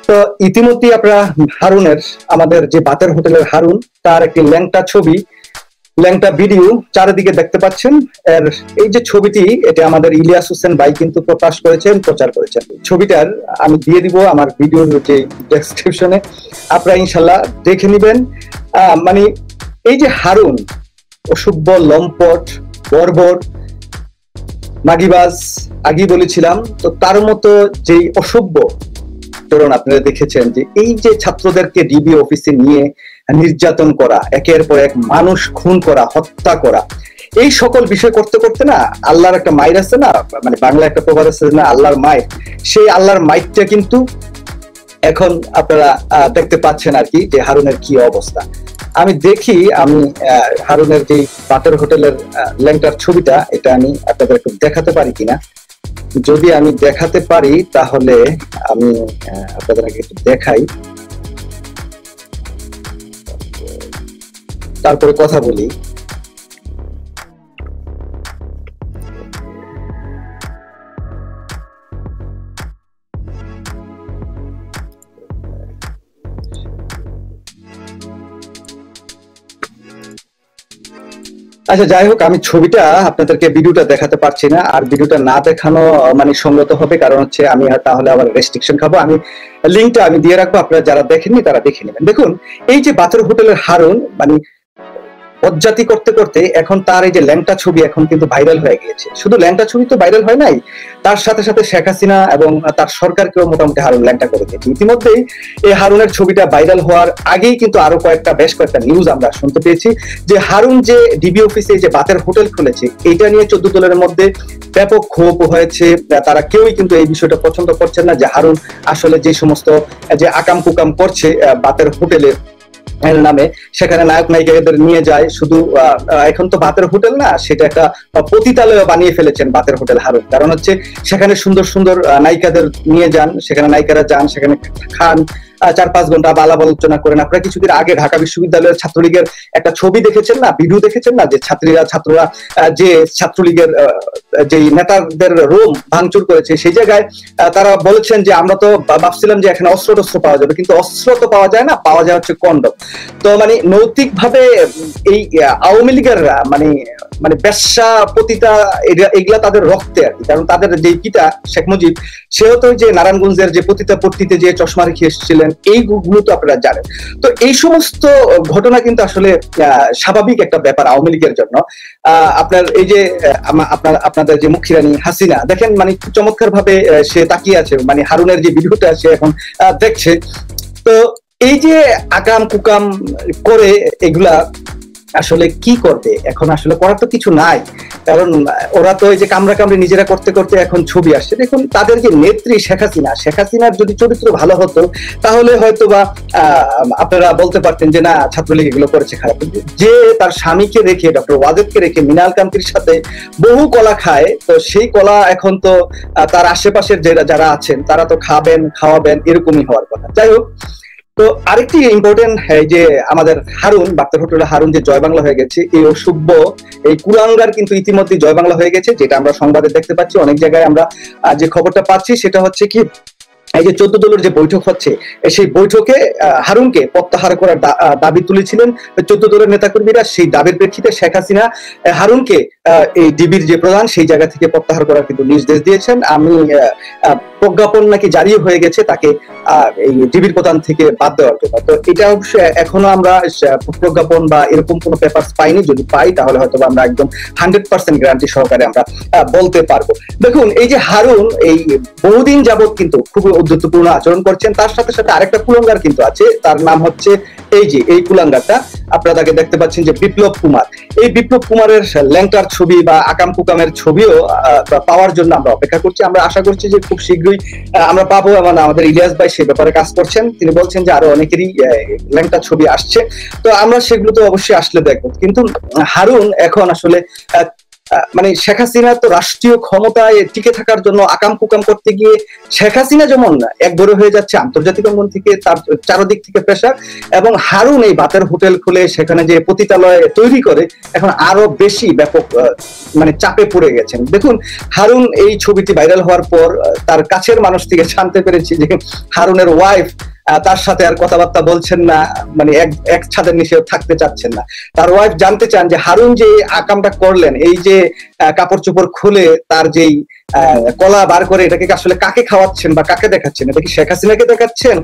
তো ইতিমধ্যেই আপনারা হারুনের, আমাদের যে বাতের হোটেলের হারুন, তার একটি ল্যাংটা ছবি, ল্যাংটা ভিডিও চারিদিকে দেখতে পাচ্ছেন। এর এই যে ছবিটি, এটা আমাদের ইলিয়াস হোসেন ভাই কিন্তু প্রকাশ করেছেন, প্রচার করেছেন। ছবিটার আমি দিয়ে দিব আমার ভিডিওর যে ডেসক্রিপশনে, আপনারা ইনশাল্লাহ দেখে নেবেন। মানে এই যে হারুন, অসভ্য, লম্পট, বর্বর, মাগিবাজ, আগেই বলেছিলাম, তো তার মতো যেই অসভ্য চরণ আপনারা দেখেছেন, যে এই যে ছাত্রদেরকে ডিবি অফিসে নিয়ে নির্যাতন করা, একের পর এক মানুষ খুন করা, হত্যা করা, এই সকল বিষয় করতে করতে না, আল্লাহর একটা মাইর আছে না, মানে বাংলা একটা প্রবাদ আছে না, আল্লাহর মাইর, সেই আল্লাহর মাইরটা কিন্তু এখন আপনারা দেখতে পাচ্ছেন আর কি, যে হারুনের কি অবস্থা। আমি দেখি, আমি হারুনের যে বাতের হোটেলের ল্যাংটার ছবিটা, এটা আমি আপনাদের একটু দেখাতে পারি কিনা। যদি আমি দেখাতে পারি তাহলে আমি আপনাদের একটু দেখাই, তারপরে কথা বলি। আচ্ছা, যাই হোক, আমি ছবিটা আপনাদেরকে, ভিডিওটা দেখাতে পারছি না, আর ভিডিওটা না দেখানো মানে সঙ্গত হবে, কারণ হচ্ছে আমি তাহলে আবার রেস্ট্রিকশন খাবো। আমি লিঙ্কটা আমি দিয়ে রাখবো, আপনারা যারা দেখেননি তারা দেখে নেবেন। দেখুন, এই যে বাতের হোটেলের হারুন, মানে বজ্জাতি করতে করতে এখন তার এই যে ল্যাংটা ছবি এখন কিন্তু ভাইরাল হয়ে গিয়েছে। শুধু ল্যাংটা ছবি তো ভাইরাল হয় নাই, তার সাথে সাথে শেখ হাসিনা এবং তার সরকারকেও মোটামুটি হারুন ল্যাংটা করে দিয়েছে। ইতিমধ্যেই এই হারুনের ছবিটা ভাইরাল হওয়ার আগেই কিন্তু আরো বেশ কয়েকটা নিউজ আমরা শুনতে পেয়েছি, যে হারুন যে ডিবি অফিসে যে বাতের হোটেল খুলেছে, এইটা নিয়ে 14 দলের মধ্যে ব্যাপক ক্ষোভ হয়েছে। তারা কেউই কিন্তু এই বিষয়টা পছন্দ করছেন না, যে হারুন আসলে যে সমস্ত যে আকাম কুকাম করছে বাতের হোটেলে নামে, সেখানে নায়ক নায়িকাদের নিয়ে যায়। শুধু এখন তো বাতের হোটেল না, সেটা একটা পতিতালয় বানিয়ে ফেলেছেন বাতের হোটেল হারুন। কারণ হচ্ছে সেখানে সুন্দর সুন্দর নায়িকাদের নিয়ে যান, সেখানে নায়িকারা যান, সেখানে খান, 4-5 ঘন্টা আলাপ আলোচনা করেন। আপনারা কিছুদিন আগে ঢাকা বিশ্ববিদ্যালয়ের ছাত্রলীগের একটা ছবি দেখেছেন না, ভিডিও দেখেছেন না, যে ছাত্ররা যে ছাত্রলীগের যে নেতাদের রুম ভাঙচুর করেছে, সেই জায়গায় তারা বলেছেন যে আমরা তো ভাবছিলাম যে এখানে অস্ত্র টস্ত্র পাওয়া যাবে, কিন্তু অস্ত্র তো পাওয়া যায় না, পাওয়া যায় হচ্ছে কন্ডম। তো মানে নৈতিক ভাবে এই আওয়ামী লীগের মানে মানে বেশ্যা পতিতা, এগুলা তাদের রক্তে আর কি। কারণ তাদের যে পিতা শেখ মুজিব, সেও তো যে নারায়ণগঞ্জের যে পতিতা পট্টিতে যে চশমা রেখে এসেছিলেন, এইগুলো তো আপনারা জানেন। তো এই সমস্ত ঘটনা কিন্তু আসলে স্বাভাবিক একটা ব্যাপার আওয়ামী লীগের জন্য। আপনার এই যে আপনাদের যে মুখিরানী হাসিনা, দেখেন মানে চমৎকার ভাবে সে তাকিয়ে আছে, মানে হারুনের যে ভিডিওটা সে এখন দেখছে। তো এই যে আকাম কুকাম করে এগুলা আসলে কি করবে এখন, আসলে করার তো কিছু নাই। কারণ ওরা তো এই যে কামড়া কামড়ি নিজেরা করতে করতে এখন ছবি আসছে। দেখুন, তাদের যে নেত্রী শেখ হাসিনার যদি চরিত্র ভালো হতো, তাহলে হয়তো বা আপনারা বলতে পারতেন যে না, ছাত্রলীগ এগুলো করেছে খারাপ। যে তার স্বামীকে রেখে, ডক্টর ওয়াজেদকে রেখে মিনাল কান্তির সাথে বহু কলা খায়, তো সেই কলা এখন তো তার আশেপাশের যারা আছেন তারা তো খাওয়াবেন, এরকমই হওয়ার কথা। যাই হোক, তো আরেকটি ইম্পর্টেন্ট, এই যে আমাদের হারুন, বাক্তার হোটেলে হারুন যে জয় বাংলা হয়ে গেছে, এই অসভ্য, এই কুলাঙ্গার কিন্তু ইতিমধ্যে জয় বাংলা হয়ে গেছে, যেটা আমরা সংবাদে দেখতে পাচ্ছি। অনেক জায়গায় আমরা যে খবরটা পাচ্ছি সেটা হচ্ছে কি, এই যে 14 দলের যে বৈঠক হচ্ছে, সেই বৈঠকে হারুনকে প্রত্যাহার করার দাবি তুলেছিলেন 14 দলের নেতাকর্মীরা। সেই দাবির প্রেক্ষিতে শেখ হাসিনা হারুনকে এই ডিবির যে প্রধান, সেই জায়গা থেকে প্রত্যাহার করার কিন্তু নির্দেশ দিয়েছেন। আমি প্রজ্ঞাপন নাকি জারি হয়ে গেছে তাকে এই ডিবির প্রধান থেকে বাদ দেওয়ার জন্য। তো এটা অবশ্যই এখনো আমরা প্রজ্ঞাপন বা এরকম কোনো পেপার পাইনি। যদি পাই তাহলে হয়তো আমরা একদম 100% গ্যারান্টি সহকারে আমরা বলতে পারবো। দেখুন, এই যে হারুন এই বহুদিন যাবৎ কিন্তু খুবই উদ্ধতপূর্ণ আচরণ করছেন। তার সাথে সাথে আরেকটা কুলাঙ্গার কিন্তু আছে, তার নাম হচ্ছে এই কুলাঙ্গারটা, আপনারা তাকে দেখতে পাচ্ছেন যে বিপ্লব কুমার। এই বিপ্লব কুমারের ল্যাংটার ছবি বা আকাম কুকামের ছবিও পাওয়ার জন্য আমরা অপেক্ষা করছি। আমরা আশা করছি যে খুব শীঘ্রই আমরা পাবো, এবং আমাদের ইলিয়াস ভাই সে ব্যাপারে কাজ করছেন। তিনি বলছেন যে আরো অনেকেরই ল্যাংটা ছবি আসছে, তো আমরা সেগুলো তো অবশ্যই আসলে দেখবো। কিন্তু হারুন এখন আসলে মানে শেখ হাসিনা তো রাষ্ট্রীয় ক্ষমতায় টিকে থাকার জন্য আকাম কুকাম করতে গিয়ে শেখ হাসিনা যেমন একবারে হয়ে যাচ্ছে আন্তর্জাতিক অঙ্গন থেকে, তার চারদিক থেকে প্রেসার, এবং হারুন এই বাতের হোটেল খুলে সেখানে যে পতিতালয় তৈরি করে এখন আরো বেশি ব্যাপক মানে চাপে পড়ে গেছেন। দেখুন হারুন এই ছবিটি ভাইরাল হওয়ার পর তার কাছের মানুষ থেকে জানতে পেরেছি যে হারুনের ওয়াইফ তার সাথে আর কথাবার্তা বলছেন না, মানে এক ছাদের নিচে থাকতে চাচ্ছেন না। তার ওয়াইফ জানতে চান যে হারুন যে আকামটা করলেন, এই যে কাপড় চোপড় খুলে তার যেই কলা বার করে, এটাকে আসলে কাকে খাওয়াচ্ছেন বা কাকে দেখাচ্ছেন? এটা কি শেখ হাসিনাকে দেখাচ্ছেন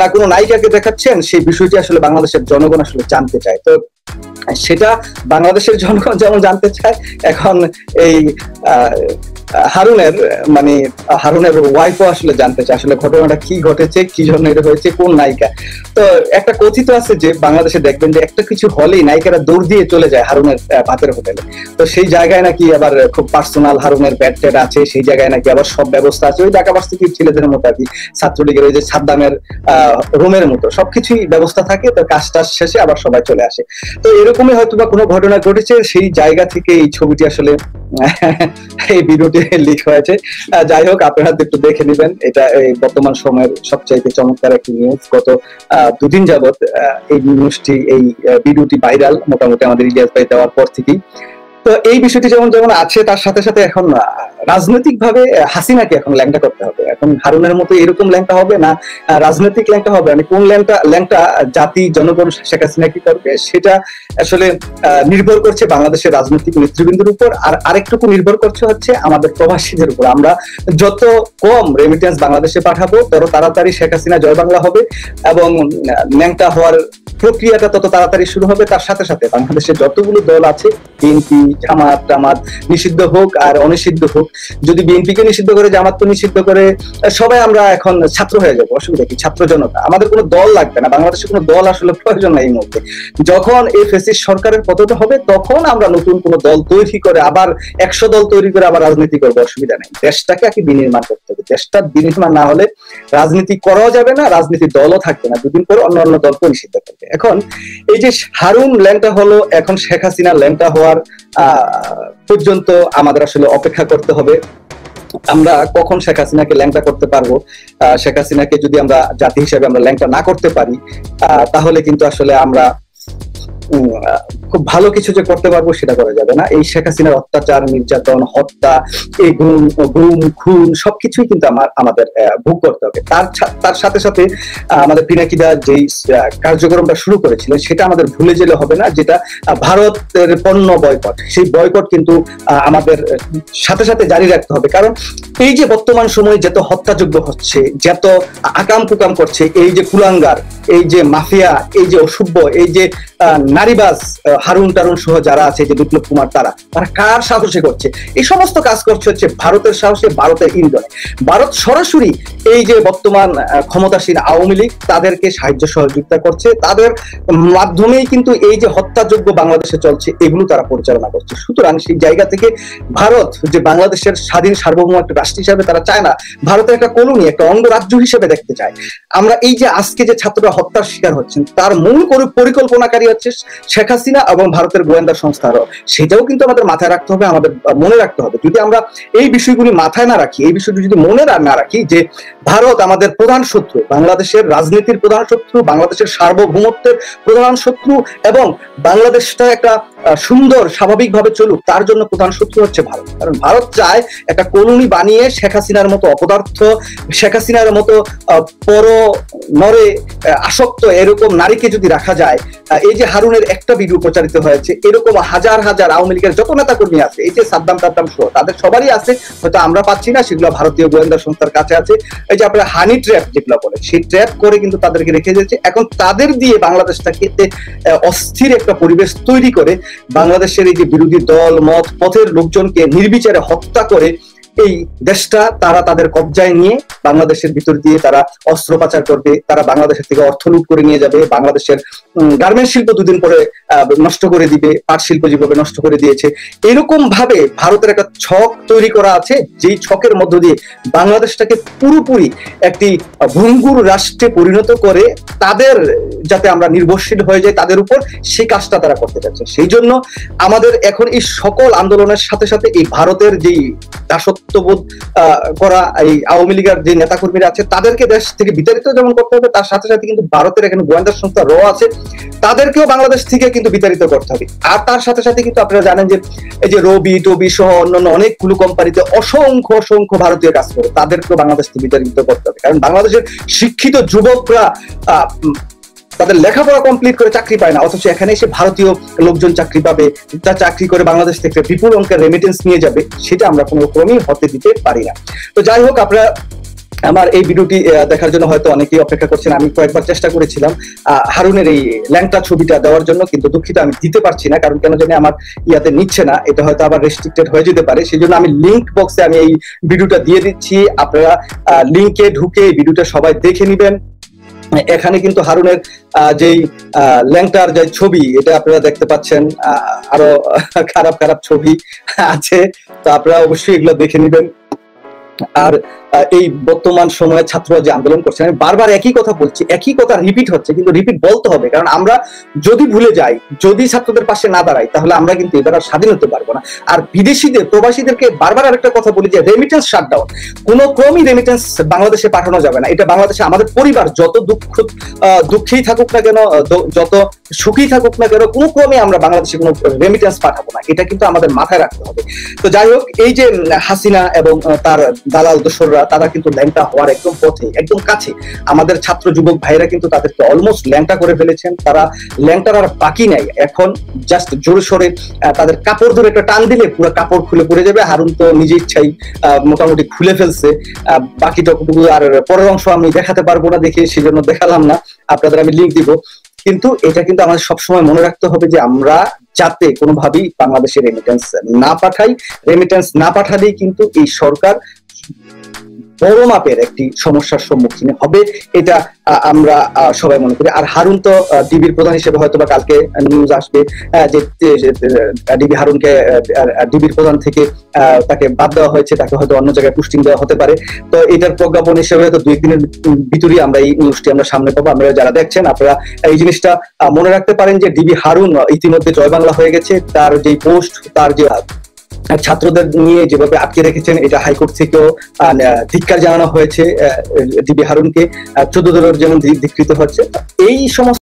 না কোনো নায়িকাকে দেখাচ্ছেন? সেই বিষয়টি আসলে বাংলাদেশের জনগণ আসলে জানতে চায়। তো সেটা বাংলাদেশের জনগণ যেমন জানতে চায়, এখন এই হারুনের ওয়াইফও আসলে জানতে চায় আসলে ঘটনাটা কি ঘটেছে, কি জন্য এটা হয়েছে, কোন নায়িকা। তো একটা কথিত আছে যে বাংলাদেশে দেখবেন যে একটা কিছু হলেই নায়িকারা দৌড় দিয়ে চলে যায় হারুনের ভাতের হোটেলে। তো সেই জায়গায় নাকি আবার খুব পার্সোনাল হারুনের ব্যাড ট্যাড আছে, সেই জায়গায় নাকি আবার সব ব্যবস্থা আছে, ওই ঢাকা ভার্সিটির ছেলেদের মতো আর কি, ছাত্রলীগের ওই যে সাদ্দামের রুমের মতো সবকিছুই ব্যবস্থা থাকে। তো কাজটা শেষে আবার সবাই চলে আসে। তো এরকমই হয়তো বা কোনো ঘটনা ঘটেছে, সেই জায়গা থেকে এই ছবিটি আসলে এই ভিডিওটি লিক হয়েছে। যাই হোক, আপনারা একটু দেখে নেবেন। এটা এই বর্তমান সময়ের সবচাইতে চমৎকার একটি নিউজ। গত দুদিন যাবত এই নিউজটি, এই ভিডিওটি ভাইরাল মোটামুটি আমাদের ইলিয়াস ভাই দেওয়ার পর থেকেই। তো এই বিষয়টি যেমন যেমন আছে, তার সাথে সাথে এখন রাজনৈতিক ভাবে হাসিনাকে এখন ল্যাংটা করতে হবে। এখন হারুনের মতো এরকম ল্যাংটা হবে না, রাজনৈতিক ল্যাংটা হবে। মানে কোন ল্যাংটা জাতি জনগণ শেখ হাসিনা কি করবে সেটা আসলে নির্ভর করছে বাংলাদেশের রাজনৈতিক নেতৃবৃন্দের উপর, আর আরেকটুকু নির্ভর করছে হচ্ছে আমাদের প্রবাসীদের উপর। আমরা যত কম রেমিটেন্স বাংলাদেশে পাঠাবো তত তাড়াতাড়ি শেখ হাসিনা জয় বাংলা হবে এবং ল্যাংটা হওয়ার প্রক্রিয়াটা তত তাড়াতাড়ি শুরু হবে। তার সাথে সাথে বাংলাদেশে যতগুলো দল আছে, বিএনপি, জামাত নিষিদ্ধ হোক আর অনিষিদ্ধ হোক, যদি বিএনপিকে নিষিদ্ধ করে, জামাতকে নিষিদ্ধ করে, সবাই আমরা এখন ছাত্র হয়ে যাবো। অসুবিধা কি? ছাত্র জনতা। আমাদের কোনো দল লাগবে না, বাংলাদেশে কোনো দল আসলে প্রয়োজন নাই এই মুহূর্তে। যখন এই ফ্যাসিস্ট সরকারের পতন হবে তখন আমরা নতুন কোনো দল তৈরি করে আবার 100 দল তৈরি করে আবার রাজনীতি করবো, অসুবিধা নেই। দেশটাকে কি বিনির্মাণ করতে হবে। দেশটা বিনির্মাণ না হলে রাজনীতি করাও যাবে না, রাজনীতি দলও থাকবে না। দুদিন পরে অন্য অন্য দলকে নিষিদ্ধ করবে। এখন এই যে হারুন ল্যাংটা হলো, এখন শেখ হাসিনা ল্যাংটা হওয়ার পর্যন্ত আমাদের আসলে অপেক্ষা করতে হবে। আমরা কখন শেখ হাসিনাকে ল্যাংটা করতে পারবো? শেখ হাসিনাকে যদি আমরা জাতি হিসেবে আমরা ল্যাংটা না করতে পারি, তাহলে কিন্তু আসলে আমরা খুব ভালো কিছু যে করতে পারবো সেটা করা যাবে না। এই শেখ হাসিনার অত্যাচার, নির্যাতন, হত্যা, এই গুম খুন সবকিছুই কিন্তু আমাদের ভোগ করতে হবে। তার সাথে সাথে আমাদের পিনাকিদা যেই কার্যক্রমটা শুরু করেছিলেন সেটা আমাদের ভুলে গেলে হবে না, যেটা ভারতের পণ্য বয়কট। সেই বয়কট কিন্তু আমাদের সাথে সাথে জারি রাখতে হবে। কারণ এই যে বর্তমান সময়ে যত হত্যাযোগ্য হচ্ছে, যত আকাম কুকাম করছে, এই যে কুলাঙ্গার, এই যে মাফিয়া, এই যে অসভ্য, এই যে নারীবাজ হারুন টারুন সহ যারা আছে, যে বিপ্লব কুমার, তারা কার সাহসে করছে? এই সমস্ত কাজ করছে হচ্ছে ভারতের সাহসে, ভারতের ইন্ধনে। ভারত সরাসরি এই যে বর্তমান ক্ষমতাসীন আওয়ামী লীগ তাদেরকে সাহায্য সহযোগিতা করছে, তাদের মাধ্যমেই কিন্তু এই যে হত্যাযোগ্য বাংলাদেশে চলছে এগুলো তারা পরিচালনা করছে। সুতরাং সেই জায়গা থেকে ভারত যে বাংলাদেশের স্বাধীন সার্বভৌম একটা রাষ্ট্র হিসেবে তারা চায় না, ভারতের একটা কলোনি, একটা অঙ্গরাজ্য হিসেবে দেখতে চায়। আমরা এই যে আজকে যে ছাত্ররা হত্যার শিকার হচ্ছেন তার মূল পরিকল্পনাকারী হচ্ছে শেখ হাসিনা এবং ভারতের গোয়েন্দা সংস্থারও। সেটাও কিন্তু আমাদের মাথায় রাখতে হবে, আমাদের মনে রাখতে হবে। যদি আমরা এই বিষয়গুলি মাথায় না রাখি, এই বিষয়টি যদি মনে না রাখি যে ভারত আমাদের প্রধান শত্রু, বাংলাদেশের রাজনীতির প্রধান শত্রু, বাংলাদেশের সার্বভৌমত্বের প্রধান শত্রু, এবং বাংলাদেশটা একটা সুন্দর স্বাভাবিকভাবে চলুক তার জন্য প্রধান শত্রু হচ্ছে ভারত। কারণ ভারত চায় একটা কলোনি বানিয়ে শেখ হাসিনার মতো অপদার্থ, শেখ হাসিনার মতো পর নরে আসক্ত এরকম নারীকে যদি রাখা যায়। এই যে হারুনের একটা ভিডিও প্রচারিত হয়েছে, এরকম হাজার হাজার আওয়ামী লীগের যত নেতা কর্মী আছে, এই যে সাদ্দাম সহ তাদের সবারই আছে, হয়তো আমরা পাচ্ছি না, সেগুলো ভারতীয় গোয়েন্দা সংস্থার কাছে আছে। এই যে আপনারা হানি ট্র্যাপ যেগুলো বলে, সেই ট্র্যাপ করে কিন্তু তাদেরকে রেখে দিয়েছে। এখন তাদের দিয়ে বাংলাদেশটাকে অস্থির একটা পরিবেশ তৈরি করে বাংলাদেশের এই যে বিরোধী দল মত পথের লোকজনকে নির্বিচারে হত্যা করে এই দেশটা তারা তাদের কবজায় নিয়ে বাংলাদেশের ভিতর দিয়ে তারা অস্ত্র পাচার করবে, তারা বাংলাদেশের থেকে অর্থ লুট করে নিয়ে যাবে। বাংলাদেশের গার্মেন্টস শিল্প দুদিন পরে নষ্ট করে দিবে, পাট শিল্প যেভাবে নষ্ট করে দিয়েছে, এরকম ভাবে ভারতের একটা ছক তৈরি করা আছে, যেই ছকের মধ্য দিয়ে বাংলাদেশটাকে পুরোপুরি একটি ভঙ্গুর রাষ্ট্রে পরিণত করে তাদের যাতে আমরা নির্ভরশীল হয়ে যাই তাদের উপর, সেই কাজটা তারা করতে চাচ্ছে। সেই জন্য আমাদের এখন এই সকল আন্দোলনের সাথে সাথে এই ভারতের যেই দাসত্ববোধ করা এই আওয়ামী লীগের যে নেতাকর্মীরা আছে তাদেরকে দেশ থেকে বিতাড়িত যেমন করতে হবে, তার সাথে সাথে কিন্তু ভারতের এখানে গোয়েন্দা সংস্থা র আছে তাদেরকেও বাংলাদেশ থেকে কিন্তু বিতাড়িত করতে হবে। আর তার সাথে সাথে কিন্তু আপনারা জানেন যে এই যে রবি টবি সহ অন্যান্য অনেকগুলো কোম্পানিতে অসংখ্য ভারতীয় কাজ করে, তাদেরকেও বাংলাদেশ থেকে বিতাড়িত করতে হবে। কারণ বাংলাদেশের শিক্ষিত যুবকরা তাদের লেখাপড়া কমপ্লিট করে চাকরি পায় না, অথচ এখানে এসে ভারতীয় লোকজন চাকরি পাবে, তা চাকরি করে বাংলাদেশ থেকে বিপুল অঙ্কের রেমিটেন্স নিয়ে যাবে, সেটা আমরা কোনো ক্রমেই হতে দিতে পারি না। তো যাই হোক, আপনারা আমার এই ভিডিওটি দেখার জন্য হয়তো অনেকেই অপেক্ষা করছেন। আমি কয়েকবার চেষ্টা করেছিলাম হারুনের এই ল্যাংটা ছবিটা দেওয়ার জন্য, কিন্তু দুঃখিত আমি দিতে পারছি না, কারণ কেন জানি আমার ইয়াতে নিচ্ছে না, এটা হয়তো আবার রেস্ট্রিক্টেড হয়ে যেতে পারে। সেই জন্য আমি লিঙ্ক বক্সে আমি এই ভিডিওটা দিয়ে দিচ্ছি, আপনারা লিঙ্কে ঢুকে এই ভিডিওটা সবাই দেখে নিবেন। এখানে কিন্তু হারুনের যেই ল্যাংটার যে ছবি, এটা আপনারা দেখতে পাচ্ছেন, আরো খারাপ ছবি আছে, তো আপনারা অবশ্যই এগুলো দেখে নিবেন। আর এই বর্তমান সময়ে ছাত্ররা যে আন্দোলন করছে, আমি বারবার একই কথা বলছি, একই কথা রিপিট হচ্ছে, কিন্তু রিপিট বলতে হবে, কারণ আমরা যদি ভুলে যাই, যদি ছাত্রদের পাশে না দাঁড়াই, তাহলে আমরা কিন্তু এবার আর স্বাধীন হতে পারবো না। আর বিদেশিদের, প্রবাসীদেরকে বারবার আরেকটা কথা বলি যে রেমিটেন্স শাটডাউন, কোনো ক্রমই রেমিটেন্স বাংলাদেশে পাঠানো যাবে না। এটা বাংলাদেশে আমাদের পরিবার যত দুঃখেই থাকুক না কেন, যত সুখী থাকুক না কেন, কোনো ক্রমে আমরা বাংলাদেশে কোনো রেমিটেন্স পাঠাবো না, এটা কিন্তু আমাদের মাথায় রাখতে হবে। তো যাই হোক, এই যে হাসিনা এবং তার দালাল দোসররা, তারা কিন্তু ল্যাংটা হওয়ার একদম পথে, একদম কাছে। আমাদের ছাত্র যুবক ভাইরা কিন্তু তাদেরকে অলমোস্ট ল্যাংটা করে ফেলেছেন, তারা ল্যাংটার আর বাকি নাই। এখন জাস্ট জোরে সরে তাদের কাপড় ধরে একটা টান দিলে পুরো কাপড় খুলে পড়ে যাবে। হারুন তো নিজে ইচ্ছাই মোটামুটি খুলে ফেলছে, বাকিটুকু আর পরের অংশ আমি দেখাতে পারবো না দেখে সেজন্য দেখালাম না, আপনাদের আমি লিঙ্ক দিব। কিন্তু এটা কিন্তু আমাদের সবসময় মনে রাখতে হবে যে আমরা যাতে কোনোভাবেই বাংলাদেশে রেমিটেন্স না পাঠাই। রেমিটেন্স না পাঠালেই কিন্তু এই সরকার বড় মাপের একটি সমস্যার সম্মুখীন হবে, এটা আমরা সবাই মনে করি। আর হারুন তো ডিবির প্রধান হিসেবে হয়তো বা কালকে নিউজ আসবে যে ডিবি হারুনকে ডিবির প্রধান থেকে তাকে বাদ দেওয়া হয়েছে, তাকে হয়তো অন্য জায়গায় পোস্টিং দেওয়া হতে পারে। তো এটার প্রজ্ঞাপন হিসেবে হয়তো 2 দিনের ভিতরেই আমরা এই নিউজটি আমরা সামনে পাবো। আপনারা যারা দেখছেন, আপনারা এই জিনিসটা মনে রাখতে পারেন যে ডিবি হারুন ইতিমধ্যে জয় বাংলা হয়ে গেছে। তার যে পোস্ট, তার যে ছাত্রদের নিয়ে যেভাবে আটকে রেখেছেন, এটা হাইকোর্ট থেকেও ধিক্কার জানানো হয়েছে। ডিবি হারুনকে 14 দলের যেমন ধিকৃত হচ্ছে, এই সমস্ত